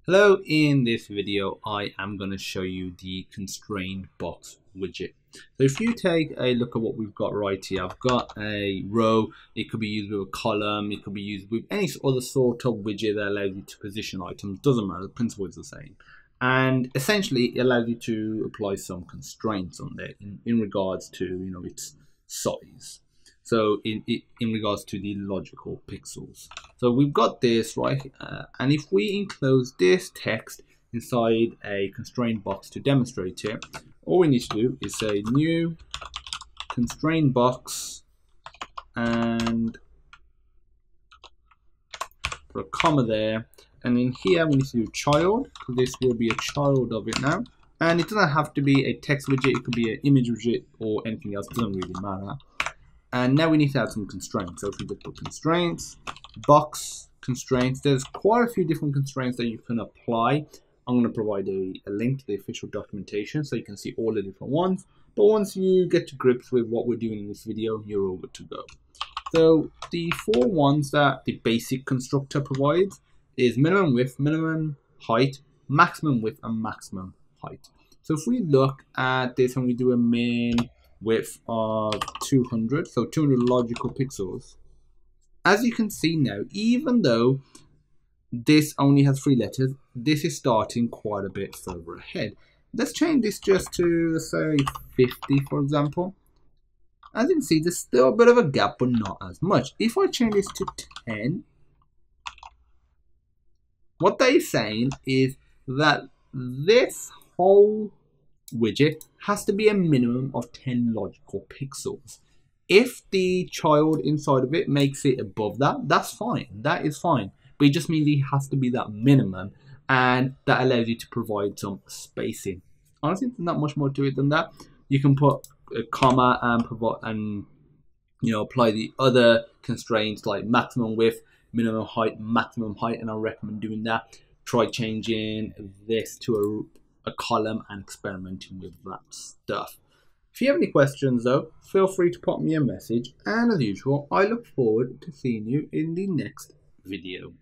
Hello, in this video I am going to show you the ConstrainedBox widget. So if you take a look at what we've got right here, I've got a row. It could be used with a column, it could be used with any other sort of widget that allows you to position items. Doesn't matter, the principle is the same. And essentially it allows you to apply some constraints on there in regards to its size. So in regards to the logical pixels. So we've got this right, and if we enclose this text inside a constraint box to demonstrate it, all we need to do is say new constraint box and put a comma there, and in here we need to do child, because this will be a child of it now. And it doesn't have to be a text widget, it could be an image widget or anything else, doesn't really matter. And now we need to add some constraints. So if we just put constraints, box constraints, there's quite a few different constraints that you can apply. I'm going to provide a link to the official documentation so you can see all the different ones. But once you get to grips with what we're doing in this video, you're all good to go. So the four ones that the basic constructor provides is minimum width, minimum height, maximum width, and maximum height. So if we look at this and we do a min width of 200, so 200 logical pixels. As you can see now, even though this only has 3 letters, this is starting quite a bit further ahead. Let's change this just to, say, 50, for example. As you can see, there's still a bit of a gap, but not as much. If I change this to 10, what they're saying is that this whole widget has to be a minimum of 10 logical pixels. If the child inside of it makes it above that, that's fine. That is fine. But it just means it has to be that minimum, and that allows you to provide some spacing. Honestly, there's not much more to it than that. You can put a comma and provide apply the other constraints like maximum width, minimum height, maximum height, and I recommend doing that. Try changing this to a column and experimenting with that stuff. If you have any questions though, feel free to pop me a message, and as usual, I look forward to seeing you in the next video.